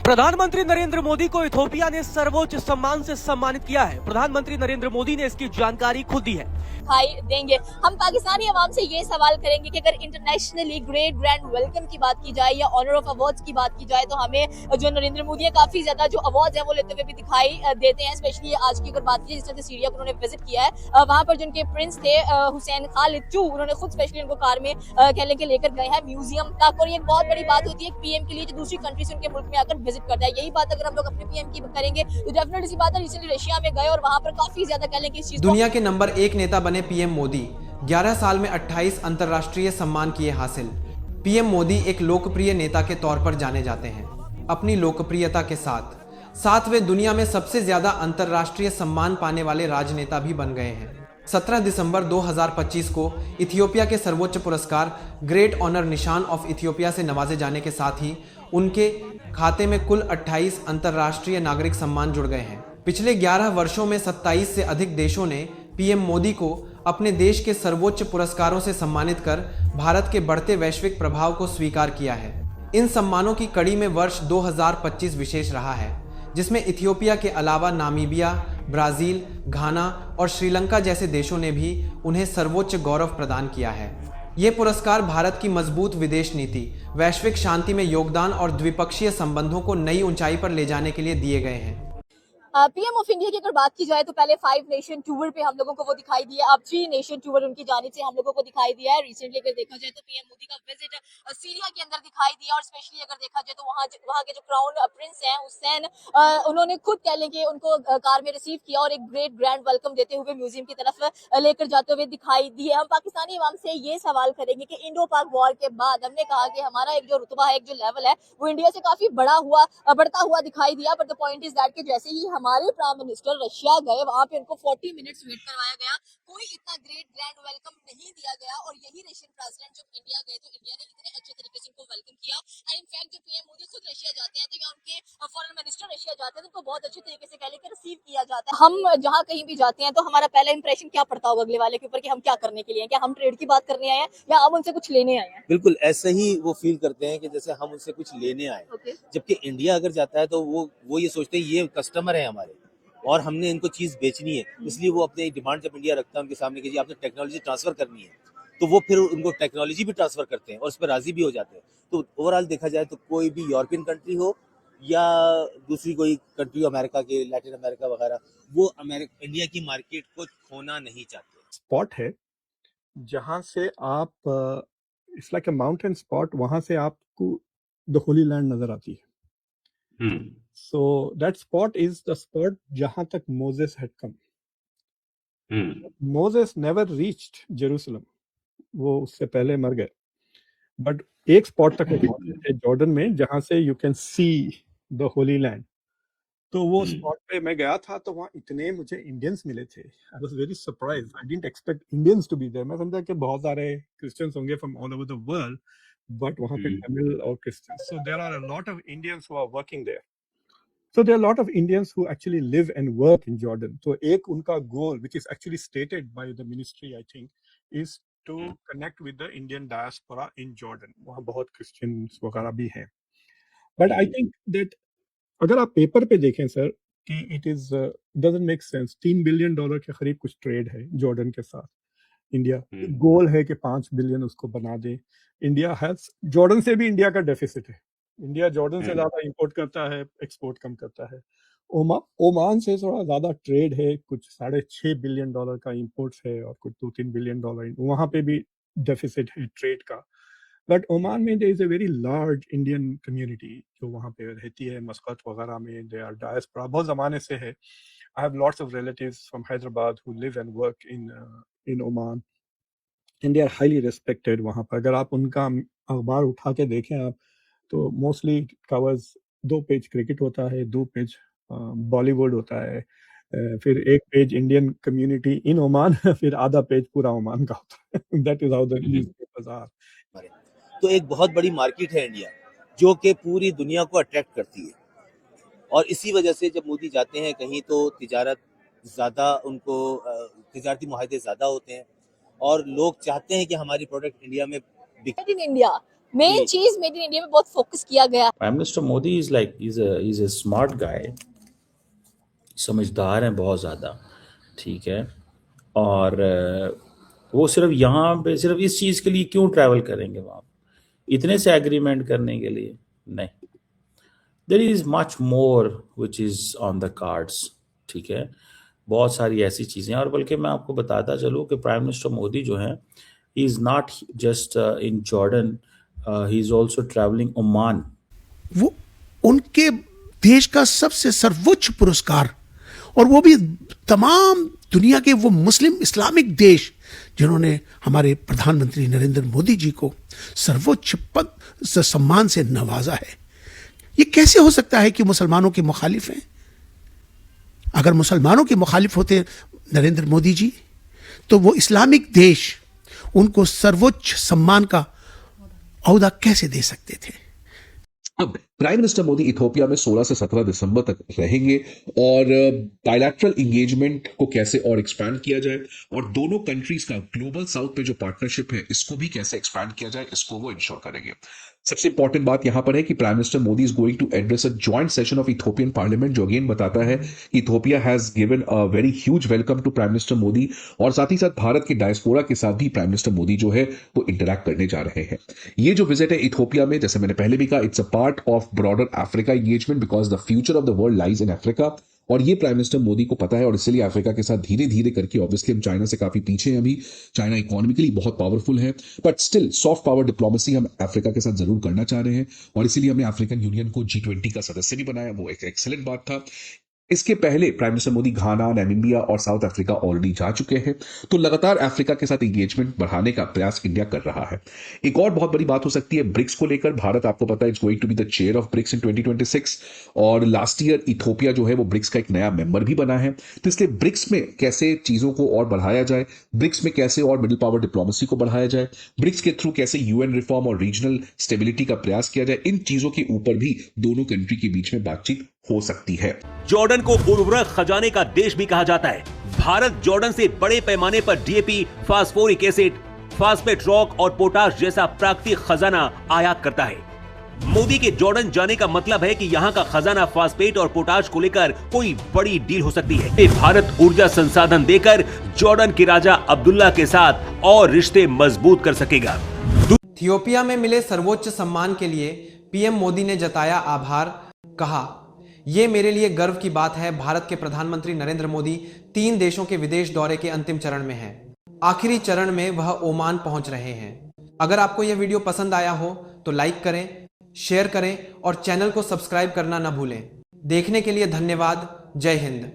प्रधानमंत्री नरेंद्र मोदी को इथियोपिया ने सर्वोच्च सम्मान से सम्मानित किया है। प्रधानमंत्री नरेंद्र मोदी ने इसकी जानकारी खुद दी है। दिखाई देंगे। हम पाकिस्तानी अवाम से ये सवाल करेंगे कि अगर इंटरनेशनली ग्रेट ग्रैंड वेलकम की बात की जाए या ऑनर ऑफ अवार्ड्स की बात की जाए तो हमें जो नरेंद्र मोदी है काफी ज्यादा जो अवार्ड्स हैं वो लेते हुए भी दिखाई देते हैं। स्पेशली आज की अगर बात की जिस तरह से सीरिया को उन्होंने विजिट किया है, वहां पर जो उनके प्रिंस थे हुसैन खालिद टू, उन्होंने खुद स्पेशली उनको कार में कहने के लेकर गए हैं म्यूजियम तक। और ये एक बहुत बड़ी बात होती है पीएम के लिए जो दूसरी कंट्री से उनके मुल्क में आकर विजिट करता है। यही बात अगर हम लोग अपने पीएम की करेंगे तो डेफिनेटली सी बात है, रिसेंटली रशिया में गए और वहां पर काफी ज्यादा कह लें कि इस चीज दुनिया के नंबर 1 नेता बने पीएम मोदी। 11 साल में 28 अंतर्राष्ट्रीय सम्मान किए हासिल। पीएम मोदी एक लोकप्रिय नेता के तौर पर जाने जाते हैं। अपनी लोकप्रियता के साथ वे दुनिया में सबसे ज्यादा अंतर्राष्ट्रीय सम्मान पाने वाले राजनेता भी बन गए हैं। 17 दिसंबर 2025 को इथियोपिया के सर्वोच्च पुरस्कार ग्रेट ऑनर निशान ऑफ इथियोपिया से नवाजे जाने के साथ ही उनके खाते में कुल 28 अंतर्राष्ट्रीय नागरिक सम्मान जुड़ गए हैं। पिछले 11 वर्षों में 27 से अधिक देशों ने पीएम मोदी को अपने देश के सर्वोच्च पुरस्कारों से सम्मानित कर भारत के बढ़ते वैश्विक प्रभाव को स्वीकार किया है। इन सम्मानों की कड़ी में वर्ष 2025 विशेष रहा है, जिसमें इथियोपिया के अलावा नामीबिया, ब्राजील, घाना और श्रीलंका जैसे देशों ने भी उन्हें सर्वोच्च गौरव प्रदान किया है। ये पुरस्कार भारत की मजबूत विदेश नीति, वैश्विक शांति में योगदान और द्विपक्षीय संबंधों को नई ऊंचाई पर ले जाने के लिए दिए गए हैं। पीएम ऑफ इंडिया की अगर बात की जाए तो पहले 5 नेशन टूर पे हम लोगों को वो दिखाई दिया, अब 3 नेशन टूर उनकी जानिब से हम लोगों को दिखाई दिया है। रिसेंटली अगर देखा जाए तो पीएम मोदी का विजिट सीरिया के अंदर दिखाई दिया और स्पेशली अगर देखा जाए तो वहाँ के जो क्राउन प्रिंस हैं हुसैन, उन्होंने खुद कह लें कि उनको कार में रिसीव किया और एक ग्रेट ग्रैंड वेलकम देते हुए म्यूजियम की तरफ लेकर जाते हुए दिखाई दिए। हम पाकिस्तानी अवाम से ये सवाल करेंगे कि इंडो पाक वॉर के बाद हमने कहा कि हमारा एक जो रुतबा है, एक जो लेवल है वो इंडिया से काफी बढ़ता हुआ दिखाई दिया। But the point is that कि जैसे ही हमारे प्राइम मिनिस्टर रशिया गए, वहां पे उनको 40 मिनट्स वेट करवाया गया, कोई इतना ग्रेट ग्रैंड वेलकम नहीं दिया गया। और यही रशियन प्रेसिडेंट जब इंडिया गए तो इंडिया ने इतने अच्छे तरीके से उनको वेलकम किया। एंड इनफैक्ट जब पीएम मोदी खुद रशिया जाते हैं तो या उनके फॉरेन मिनिस्टर रशिया जाते हैं तो उनको बहुत अच्छे तरीके से कह लेकर रिसीव किया जाता है। हम जहाँ कहीं भी जाते हैं तो हमारा पहला इंप्रेशन क्या पड़ता होगा अगले वाले के ऊपर कि हम क्या करने के लिए हैं, क्या हम ट्रेड की बात करने आए हैं या हम उनसे कुछ लेने आए हैं? बिल्कुल ऐसे ही वो फील करते हैं कि जैसे हम उनसे कुछ लेने आए। जबकि इंडिया अगर जाता है तो वो ये सोचते हैं ये कस्टमर है हमारे और हमने इनको चीज बेचनी है, इसलिए वो अपने डिमांड जब इंडिया रखता है उनके सामने कि जी आपने टेक्नोलॉजी ट्रांसफर करनी है, तो वो फिर उनको टेक्नोलॉजी भी ट्रांसफर करते हैं और उस पर राजी भी हो जाते हैं। तो ओवरऑल देखा जाए तो कोई भी यूरोपियन कंट्री हो या दूसरी कोई कंट्री, अमेरिका के, लैटिन अमेरिका वगैरह, वो इंडिया की मार्केट को खोना नहीं चाहते। स्पॉट है जहां से आप it's like a mountain spot, वहां से आपको द होली लैंड नजर आती है। So that spot is the spot जहां तक Moses had come. Moses never reached Jerusalem. वो उससे पहले मर गए। बट एक स्पॉट तक वो पहुंचे थे जॉर्डन में जहां से you can see the Holi land. तो वो स्पॉट पे मैं गया था तो वहाँ इतने मुझे इंडियंस मिले थे। I was very surprised. I didn't expect Indians to be there. मैं समझा कि बहुत सारे क्रिश्चियंस होंगे from all over the world, but वहाँ पे तमिल और Christians, so there are a lot of Indians who are working there. So there are a lot of Indians who actually live and work in Jordan. So एक उनका goal, which is actually stated by the ministry, I think, is to connect with the Indian diaspora in Jordan. वहाँ बहुत Christians वगैरह भी हैं. But I think that अगर आप paper पे देखें सर कि it is doesn't make sense. $3 billion के करीब कुछ ट्रेड है जॉर्डन के साथ। इंडिया गोल है कि 5 बिलियन उसको बना दे। इंडिया हैज, जॉर्डन से भी इंडिया का डेफिसिट है। इंडिया जॉर्डन से ज्यादा इंपोर्ट करता है, एक्सपोर्ट कम करता है। ओमान से थोड़ा ज्यादा ट्रेड है, कुछ $6.5 बिलियन का इंपोर्ट्स है और कुछ $2-3 बिलियन वहां पे भी डेफिसिट है ट्रेड का। बट ओमान में there is a very large Indian community जो वहाँ पे रहती है, मस्कत वगैरह में। दे आर डायस्पोरा, बहुत जमाने से है। I have lots of relatives from Hyderabad who live and work in Oman and they are highly respected वहाँ पर। अगर आप उनका अखबार उठा के देखें आप तो मोस्टली कवर्स 2 पेज क्रिकेट होता है, 2 पेज बॉलीवुड होता है, फिर 1 page Indian community in Oman, फिर आधा पेज पूरा ओमान का होता है। That is how the newspapers are. तो एक बहुत बड़ी मार्केट है इंडिया जो कि पूरी दुनिया को अट्रैक्ट करती है और इसी वजह से जब मोदी जाते हैं कहीं तो तिजारत ज़्यादा, उनको तिजारती मुआहदे ज़्यादा होते हैं और लोग चाहते हैं कि हमारी प्रोडक्ट इंडिया में बिके। इन इंडिया मेन चीज मेड इन इंडिया में बहुत फोकस किया गया। Prime Minister Modi is like he's a smart guy, समझदार है बहुत ज़्यादा, ठीक है। और वो सिर्फ यहाँ पे सिर्फ इस चीज़ के लिए क्यों ट्रैवल करेंगे वहाँ, इतने से एग्रीमेंट करने के लिए नहीं। There is much more which is on the cards, ठीक है। बहुत सारी ऐसी चीज़ें, और बल्कि मैं आपको बताता चलूँ कि प्राइम मिनिस्टर मोदी जो है, he is not just in Jordan, he is also travelling Oman. वो उनके देश का सबसे सर्वोच्च पुरस्कार, और वो भी तमाम दुनिया के वो मुस्लिम इस्लामिक देश जिन्होंने हमारे प्रधानमंत्री नरेंद्र मोदी जी को सर्वोच्च पद सम्मान से नवाजा है। ये कैसे हो सकता है कि मुसलमानों के मुखालिफ हैं? अगर मुसलमानों के मुखालिफ होते नरेंद्र मोदी जी, तो वो इस्लामिक देश उनको सर्वोच्च सम्मान का औहदा कैसे दे सकते थे? अब प्राइम मिनिस्टर मोदी इथोपिया में 16 से 17 दिसंबर तक रहेंगे, और बायलैटरल इंगेजमेंट को कैसे और एक्सपैंड किया जाए, और दोनों कंट्रीज का ग्लोबल साउथ पे जो पार्टनरशिप है इसको भी कैसे एक्सपैंड किया जाए, इसको वो इंश्योर करेंगे। सबसे इंपॉर्टेंट बात यहां पर है कि prime minister Modi is going to address a joint session of Ethiopian parliament, जो अगेन बताता है कि Ethiopia has given a very huge welcome to prime minister Modi, और साथ ही साथ भारत के डायस्पोरा के साथ भी प्राइम मिनिस्टर मोदी जो है वो इंटरैक्ट करने जा रहे हैं। ये जो विजिट है इथोपिया में, जैसे मैंने पहले भी कहा, it's a part of broader Africa engagement, because the future of the world lies in Africa, और ये प्राइम मिनिस्टर मोदी को पता है, और इसलिए अफ्रीका के साथ धीरे धीरे करके, ऑब्वियसली हम चाइना से काफी पीछे हैं अभी, चाइना इकोनॉमिकली बहुत पावरफुल है, but still soft power diplomacy हम अफ्रीका के साथ जरूर करना चाह रहे हैं, और इसीलिए हमने अफ्रीकन यूनियन को G20 का सदस्य भी बनाया। वो एक एक्सीलेंट बात था। इसके पहले प्राइम मिनिस्टर मोदी घाना, नामीबिया और साउथ अफ्रीका ऑलरेडी जा चुके हैं, तो लगातार अफ्रीका के साथ एंगेजमेंट बढ़ाने का प्रयास इंडिया कर रहा है। एक और बहुत बड़ी बात हो सकती है ब्रिक्स को लेकर। भारत, आपको पता है, it's going to be the chair of BRICS in 2026, और लास्ट ईयर इथोपिया जो है वो ब्रिक्स का एक नया मेंबर भी बना है। तो इसलिए ब्रिक्स में कैसे चीजों को और बढ़ाया जाए, ब्रिक्स में कैसे और मिडिल पावर डिप्लोमेसी को बढ़ाया जाए, ब्रिक्स के थ्रू कैसे यूएन रिफॉर्म और रीजनल स्टेबिलिटी का प्रयास किया जाए, इन चीजों के ऊपर भी दोनों कंट्री के बीच में बातचीत हो सकती है। जॉर्डन को उर्वरक खजाने का देश भी कहा जाता है। भारत जॉर्डन से बड़े पैमाने पर DAP, phosphoric acid, phosphate rock और पोटाश जैसा प्राकृतिक खजाना आयात करता है। मोदी के जॉर्डन जाने का मतलब है कि यहाँ का खजाना फास्फेट और पोटाश को लेकर कोई बड़ी डील हो सकती है। भारत ऊर्जा संसाधन देकर जॉर्डन के राजा अब्दुल्ला के साथ और रिश्ते मजबूत कर सकेगा। इथियोपिया में मिले सर्वोच्च सम्मान के लिए पीएम मोदी ने जताया आभार। कहा, ये मेरे लिए गर्व की बात है। भारत के प्रधानमंत्री नरेंद्र मोदी 3 देशों के विदेश दौरे के अंतिम चरण में हैं। आखिरी चरण में वह ओमान पहुंच रहे हैं। अगर आपको यह वीडियो पसंद आया हो तो लाइक करें, शेयर करें और चैनल को सब्सक्राइब करना न भूलें। देखने के लिए धन्यवाद। जय हिंद।